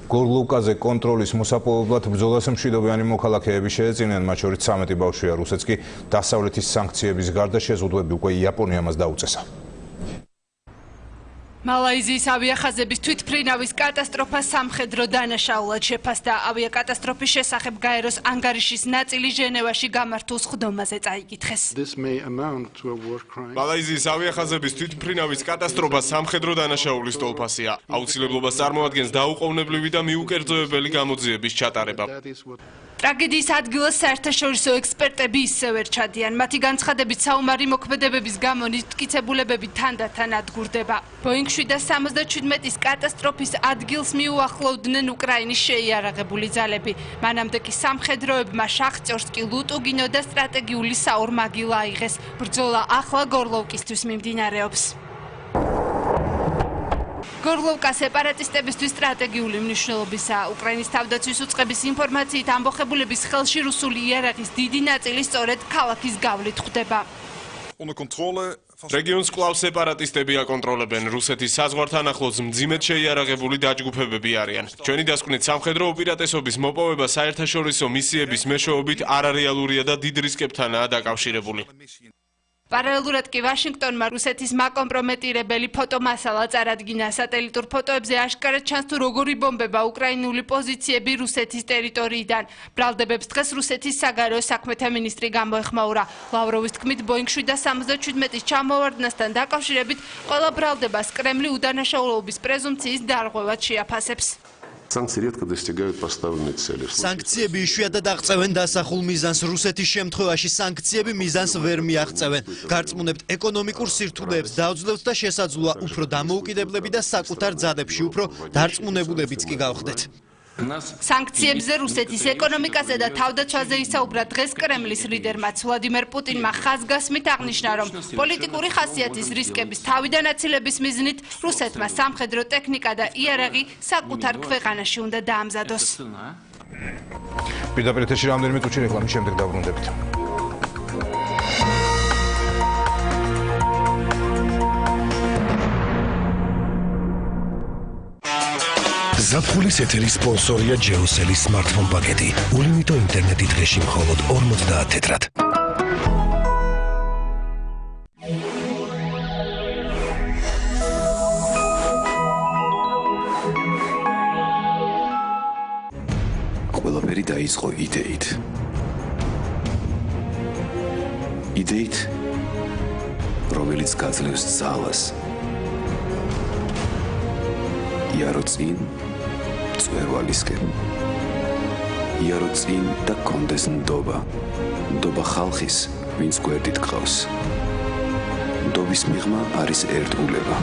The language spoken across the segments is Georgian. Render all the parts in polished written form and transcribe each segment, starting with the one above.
გორლოვკაზე კონტროლის მოსაპოვებლად ბრძოლას მშვიდობიანი მოქალაქეები შეეწინიან, მათ შორის 13 ბავშვია. რუსეთს კი დასავლეთის სანქციების გარდა შეზღუდვები უკვე იაპონიამაც დაუწესა. მალაიზიის ავიახაზების თვითმფრინავის კატასტროფა სამხედრო დანაშაულად შეფასდა. ავიაკატასტროფის შესახებ გაეროს ანგარიშის ნაწილი ჟენევაში გამართულ სხდომაზე წაიკითხეს. მალაიზიის ავიახაზების თვითმფრინავის კატასტროფა სამხედრო დანაშაულის ტოლფასია. აუცილებლობას წარმოადგენს დაუყოვნებლივი და მიუკერძოებელი გამოძიების ჩატარება. ტრაგედიის ადგილას საერთაშორისო ექსპერტები ისევე რჩადიან. მათი განცხადებით საომარი მოქმედებების გამო მტკიცებულებები თანდათან ადგურდება. ბოინგ 777-ის კატასტროფის ადგილს მიუახლოვდნენ უკრაინის შეიარაღებული ძალები. მანამდე კი სამხედროებმა შახტიორსკ, ლუტუგინო და სტრატეგიული საორმაგილო აიღეს. ბრძოლა ახლა გორლოვკისთვის მიმდინარეობს. გორლოვკა სეპარატისტებისთვის სტრატეგიული მნიშვნელობისაა. უკრაინის თავდაცვის უწყების ინფორმაციით ამბოხებულების ხელში რუსული იარაღის დიდი ნაწილი სწორედ ქალაქის გავლით ხვდება. რეგიონს კვლავ სეპარატისტები აკონტროლებენ. რუსეთის საზღვართან ახლოს მძიმედ შეიარაღებული დაჯგუფებები არიან. ჩვენი დასკვნით სამხედრო უპირატესობის მოპოვება საერთაშორისო მისიების მეშვეობით არარეალურია და დიდ რისკებთანაა დაკავშირებული. პარალელურად კი ვაშინგტონმა რუსეთის მაკომპრომეტირებელი ფოტომასალა წარადგინა. სატელიტურ ფოტოებზე აშკარად ჩანს თუ როგორი ბომბება უკრაინული პოზიციები რუსეთის ტერიტორიიდან. ბრალდებებს დღეს რუსეთის საგარეო საქმეთა მინისტრი გამოეხმაურა. ლავროვის თქმით, ბოინგ 777-ის ჩამოვარდნასთან დაკავშირებით ყველა ბრალდებას კრემლი უდანაშაულობის პრეზუმციის დარღვევად შეაფასებს. სანქციები იშვიათად აღწევენ დასახულ მიზანს. რუსეთის შემთხვევაში სანქციები მიზანს ვერ მიაღწევენ. გარწმუნებთ, ეკონომიკურ სირთულეებს დაუძლევთ და შესაძლოა უფრო დამოუკიდებლები და საკუთარ ძალებში უფრო დარწმუნებულებიც კი გავხდეთ. სანქციებზე რუსეთის ეკონომიკაზე და თავდაცვაზე ისაუბრა დღეს კრემლის ლიდერმა. ვლადიმერ პუტინმა ხაზგასმით აღნიშნა, რომ პოლიტიკური ხასიათის რისკების თავიდან აცილების მიზნით რუსეთმა სამხედრო ტექნიკა და იარაღი საკუთარ ქვეყანაში უნდა დაამზადოს. პირდაპირ ეთერში რამდენიმე წუთში რეკლამის შემდეგ დავბრუნდებით. ზაფხულის ეთერის სპონსორია ჯეოსელის სმარტფონ პაკეტი. ულიმიტო ინტერნეტი დღეში მხოლოდ 50 თეტრად. ყველაფერი დაიწყო იდეით. იდეით, რომელიც გაძლევს ძალას. იარო წინ წვერვალისკენ. იარო წინ და კონდეს ნდობა. ნდობა ხალხის, ვინც გვერდით გყავს. ნდობის მიღმა არის ერთგულება.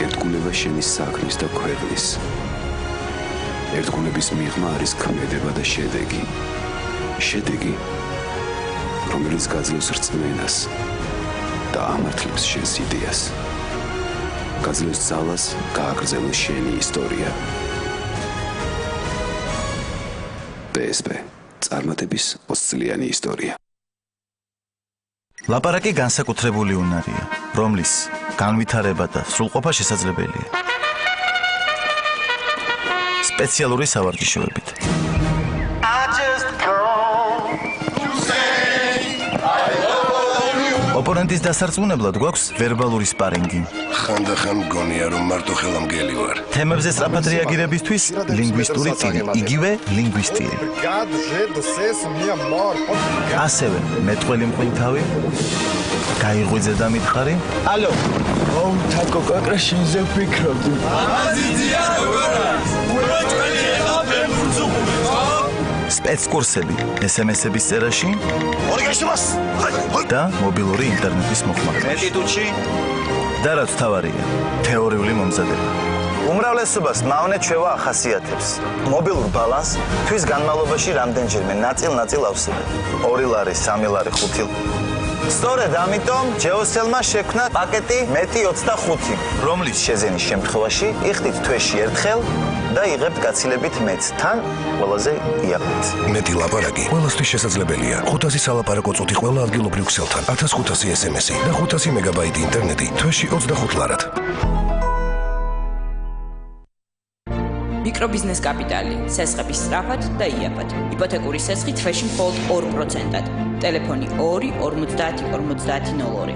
ერთგულება შენი საქმის და ქვეყნის. ერთგულების მიღმა არის ქმედება და შედეგი. შედეგი, რომელიც გაძლევს რწმენას და ამართლებს შენს იდეას. გაძლევს ძალას, გააგრძელოს შენი ისტორია. PSP წარმატების 20-წლიანი ისტორია. ლაპარაკი განსაკუთრებული უნარია, რომლის განვითარება და სრულყოფა შესაძლებელია. სპეციალური სავარჯიშოებით. ოპონენტის დასარწმუნებლად გვაქვს ვერბალური სპარინგი. ხანდახან მგონია, რომ მარტო ხელამგელი ვარ. თემებზე სწრაფად რეაგირებისთვის ლინგვისტური წილი, იგივე ლინგვისტირი. ასევე მეტყველი მყინთავი, გაიღვიძე და მითხარი. ალო, თაკო კაკრა შენზე ვფიქრობდი. სპეცკურსები SMS-ების წერაში და მობილური ინტერნეტის მოხმარებაში. და რაც თავარია, თეორიული მომზადება. უმრავლესობას მავნე ჩვევა ახასიათებს. მობილურ ბალანს თვის განმავლობაში რამდენჯერმე ნაწილ-ნაწილ ავსებენ. 2 ლარი, 3 ლარი, 5 ლარი. სწორედ ამიტომ ჯეოსელმა შექმნა პაკეტი მეტი 25, რომლის შეძენის შემთხვევაში იხდით თვეში ერთხელ და იღებთ გაცილებით მეც თან ყველაზე იაფით. მეტი ლაპარაკი ყველასთვის შესაძლებელია. 500 სალაპარაკო წუთი ყველა ადგილობრივ ქსელთან, 1500 SMS-ი და 500 მეგაბაიტი ინტერნეტი თვეში 25 ლარად. მიკრობიზნეს კაპიტალი, სესხების სწრაფად და იაფად. იპოთეკური სესხი თვეში მხოლოდ 2%-ად. ტელეფონი 2 50 50 02.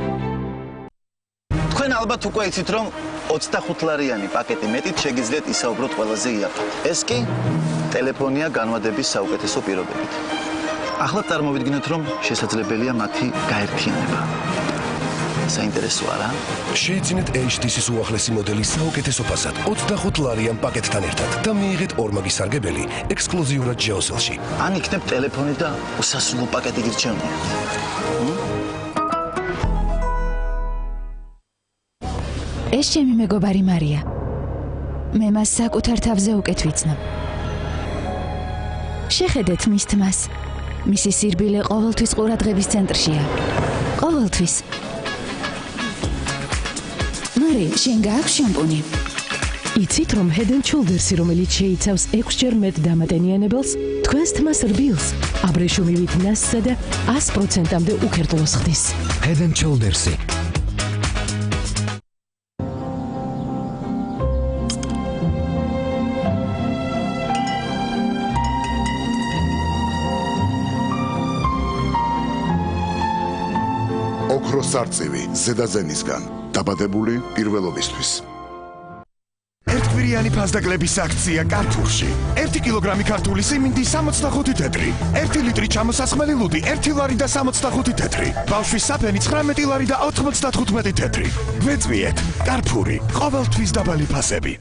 თქვენ ალბათ უკვე იცით, რომ 25 ლარიანი პაკეტი მეტით შეგიძლიათ ისაუბროთ ყველაზე იაფად. ეს კი ტელეფონია განვადების საუკეთესო პირობებით. ახლა წარმოვიდგინოთ, რომ შესაძლებელია მათი გაერთიანება. საინტერესო არა? შეიძინეთ HTC-ის უახლესი მოდელი საუკეთესო ფასად 25 ლარიან პაკეტთან ერთად და მიიღეთ ორმაგი სარგებელი ექსკლუზიურად ჯეოსელში. ან იქნებ ტელეფონი და უსასრულო პაკეტი გირჩევნიათ. ეს ჩემი მეგობარი მარია. მე მას საკუთარ თავზე უკეთ ვიცნობ. შეხედეთ მის თმას. მისი სირბილე ყოველთვის ყურადღების ცენტრშია. ყოველთვის. მარი, შენ გააქვს შამპუნი? იცით, რომ Head & Shoulders-ი, რომელიც შეიცავს 6-ჯერ მეტ დამატენიანებელს, თქვენს თმას რბილს, აბრეშუმივით ნასსა და 100%-ამდე უქერტლოს ხდის. Head & Shoulders-ი. ოქროს სარწივი ზედაზენისგან დაბადებული პირველობისთვის. ერთკვირიანი ფასდაკლების აქცია Carrefour-ში. 1 კილოგრამი ქართული სიმინდი 65 თეთრი, 1 ლიტრი ჩამოსასხმელი ლუდი 1 ლარი და 65 თეთრი, ბავშვის საფენი 19 ლარი და 95 თეთრი. გვეწვიეთ Carrefour-ი, ყოველთვის დაბალი ფასები.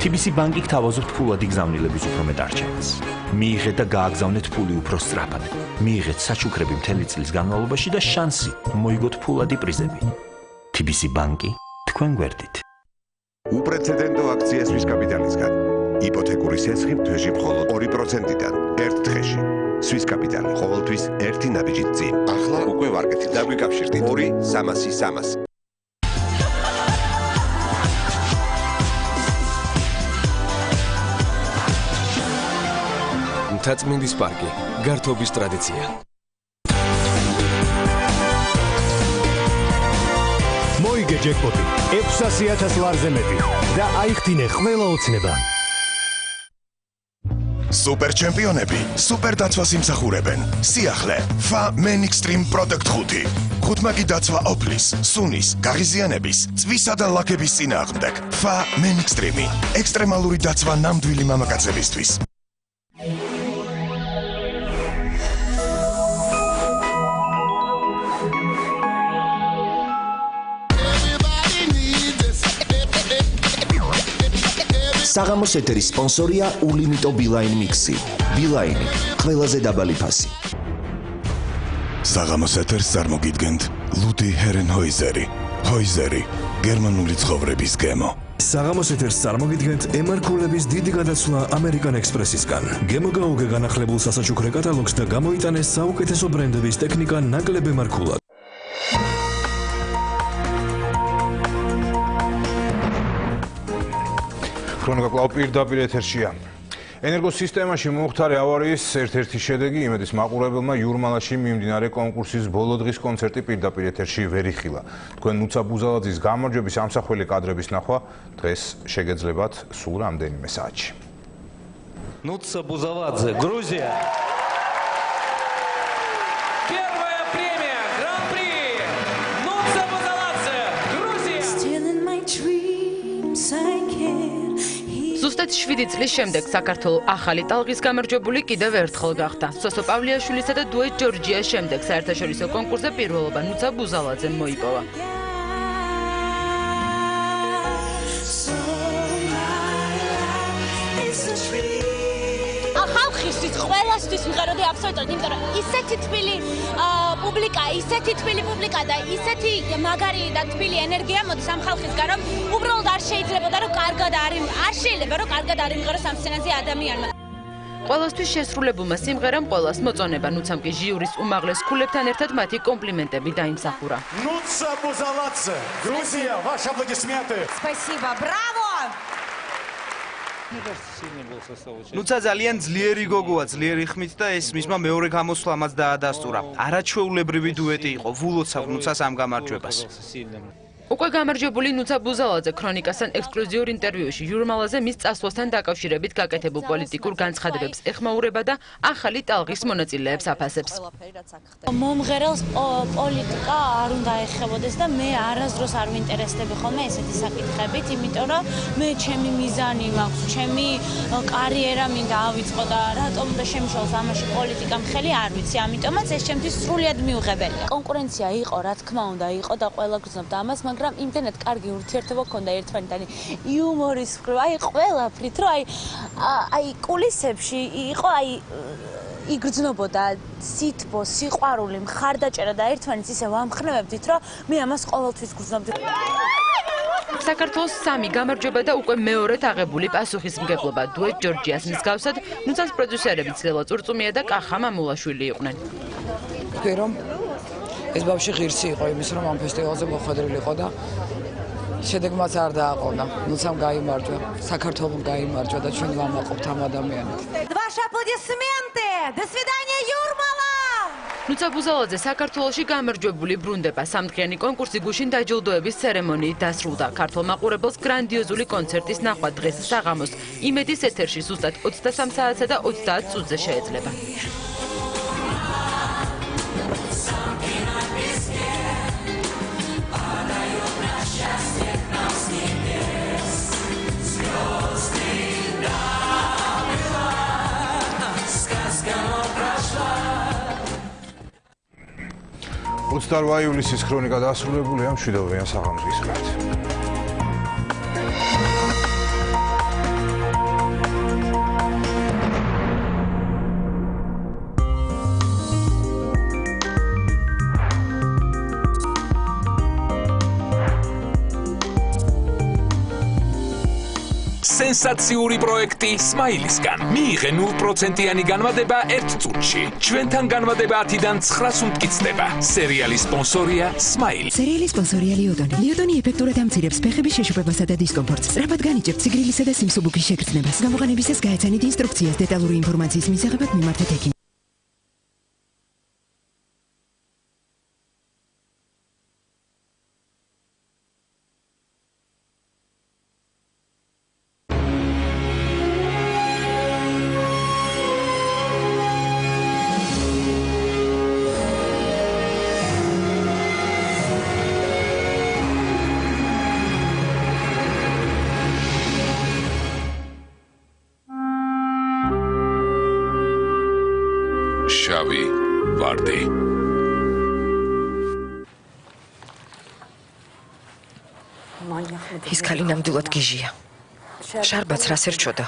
TBC ბანკი გთავაზობთ ფულადი გზავნილების უფრო მეტ არჩევანს. მიიღეთ და გააგზავნეთ ფული უფრო სწრაფად. მიიღეთ საჩუქრები მთელი წლის განმავლობაში და შანსი მოიგოთ ფულადი პრიზები. TBC ბანკი თქვენ გვერდით. უპრეცედენტო აქცია სვის კაპიტალისგან. იპოთეკური სესხი თვეში მხოლოდ 2%-დან 1 დღეში. სვის კაპიტალი ყოველთვის 1 ნაბიჯით წინ. ახლა უკვე ვარგეთით. დაგვიკავშირდით 2 300 300. მთაწმინდის პარკი, გართობის ტრადიცია. მოიგე ჯეკპოტი 600,000 ლარზე მეტი და აიხდინე ყველა ოცნება. სუპერ ჩემპიონები, სუპერ დაცვას იმსახურებენ. სიახლე, FA Men Extreme Product 5. ხუთმაგი დაცვა ოფლის, სუნის, გაღიზიანების, წვისა და ლაქების წინააღმდეგ. FA Men Extreme. ექსტრემალური დაცვა ნამდვილი მამაკაცებისთვის. საღამოს ეთერის სპონსორია ულიმიტო Beeline Mix-ი. Beeline, ყველაზე დაბალი ფასი. საღამოს ეთერს წარმოგიდგენთ ლუდი ჰერენჰოიზერი. ჰოიზერი, გერმანული ცხოვრების გემო. საღამოს ეთერს წარმოგიდგენთ ემარკულების დიდი გადაცვლა ამერიკან ექსპრესისგან. გემო გაუგე განახლებულ სასაჩუქრე კატალოგს და გამოიტანეს საუკეთესო ბრენდების ტექნიკა ნაკლებ ემარკულად. ქრონიკა კვლავ პირდაპირ ეთერშია. ენერგოსისტემაში მომხდარი ავარიის ერთ-ერთი შედეგი იმედის მაყურებელმა იურმალაში მიმდინარე კონკურსის ბოლო დღის კონცერტი პირდაპირ ეთერში ვერ იხილა. თქვენ ნუცა ბუზალაძის გამარჯვების ამსახველი კადრების ნახვა დღეს შეგეძლებათ სულ რამდენიმე საათში. ნუცა ბუზალაძე, გრუზია. Первая премия Гран-при. Нуца Бузаладзе, Грузия. Still in my dreams I can. ზუსტად 7 წლის შემდეგ საქართველოს ახალი ტალღის გამარჯვებული კიდევ ერთხელ გახდა. სოსო პავლიაშვილისა და დუეტ ჯორჯიას შემდეგ საერთაშორისო კონკურსზე პირველობა ნუცა ბუზალაძემ მოიპოვა. ხალხისთვის ყველასთვის მღეროდი აბსოლუტურად, იმიტომ რომ ისეთი თბილი პუბლიკა და ისეთი მაგარი და თბილი ენერგია მოდის ამ ხალხისგან, რომ უბრალოდ არ შეიძლება რომ კარგად არ იმღეროს ამ სცენაზე ადამიანმა. ყველასთვის შესრულებულმა სიმღერამ ყველას მოწონება, ნუცამ კი ჟიურის უმაღლეს ქულებთან ერთად მათი კომპლიმენტები დაიმსახურა. Нуца Бузаладзе, Грузия, ваши аплодисменты. Спасибо, браво! ნუცა ძალიან ძლიერი გოგოა, ძლიერი ხმით და ეს მისმა მეორე გამოსვლამაც დაადასტურა. არაჩვეულებრივი დუეტი იყო, ვულოცავ ნუცას ამ გამარჯვებას. უკვე გამარჯვებული ნუცა ბუზალაძე ქრონიკასთან ექსკლუზიურ ინტერვიუში ჟურნალაზე მის წასვლასთან დაკავშირებით გაკეთებულ პოლიტიკურ განცხადებებს ეხმაურება და ახალი ტალღის მონაწილეებს აფასებს. მომღერალს პოლიტიკა არ უნდა ეხებოდეს და მე არასდროს არ ვინტერესდები ხოლმე ესეთი საკითხებით, იმიტომ რომ მე ჩემი მიზანი მაქვს, ჩემი კარიერა მინდა ავიწყო და რატომ და შემშალს ამაში პოლიტიკამ ხელი არ ვიცი, ამიტომაც ეს ჩემთვის სრულიად მიუღებელია. კონკურენცია იყო, რა თქმა უნდა, იყო და ყველა გრძნობდა ამას, მაგრამ იმდენად კარგი ურთიერთობა ჰქონდა ერთმანეთთან, იუმორის მხრივ, აი ყველაფრით, რომ აი კულისებში იყო იგრძნობოდა სითბო, სიყვარული, მხარდაჭერა და ერთმანეთს ისე ვამხნევებდით, რომ მე ამას ყოველთვის გრძნობდი. საქართველოს 3 გამარჯვება და უკვე მეორედ აღებული პასუხისმგებლობა დუეტ ჯორჯიას მსგავსად, ნუცას პროდიუსერები ძლილა წურწუმია და კახა მამულაშვილი იყვნენ. ვთქვი რომ ეს ბავშვი ღირსი იყო იმის რომ ამ ფესტივალზე მოხვედრილი იყო და შედეგმაც არ დააყოვნა. ნუცამ გაიმარჯვა, საქართველოს გაიმარჯვა და ჩვენ ვამაყობთ ამ ადამიანებს. Ваши аплодисменты! До свидания, Юрмала! ნუცა ბუზალაძე საქართველოში გამარჯვებული ბრუნდება. სამდღიანი კონკურსი გუშინ დაჯილდოების ცერემონიით დასრულდა. ქართულ მაყურებელს გრანდიოზული კონცერტის ნახვა დღეს საღამოს იმედის ეთერში ზუსტად 23 საათსა და 30 წუთზე შეეძლება. ივლისის ქრონიკა დასრულებულია მშვიდობიან საღამოს გისურვებთ. სენსაციური პროექტი სმაილისგან. მიიღე 0%-იანი განმადება 1 წუთში. ჩვენთან განმადება 10-დან 900 მტკიცდება. სერიალის სპონსორია სმაილი. სერიალის სპონსორია ლიოტონი. ლიოტონი ეფექტურად ამცირებს ფეხების შეშუპებასა და დისკომფორტს. სწრაფად განიჭებთ სიგრილისა და სიმსუბუქის შეგრძნებას. გამოყენებისას გაეცანით ინსტრუქციას დეტალური ინფორმაციის მისაღებად მიმართეთ ექიმს. შავი ვარდი. ის ქალი ნამდვილად გიჟია. შარბაც რას ერჩოდა?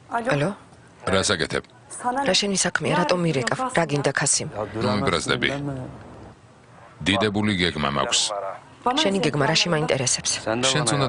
ალო? რას აკეთებ? რა შენი საქმეა, რატომ მირეკავ? რა გინდა ქასიმ? ბრაზდები. დიდებული გეგმა მაქვს. შენი გეგმა რაში მაინტერესებს? შენც უნდა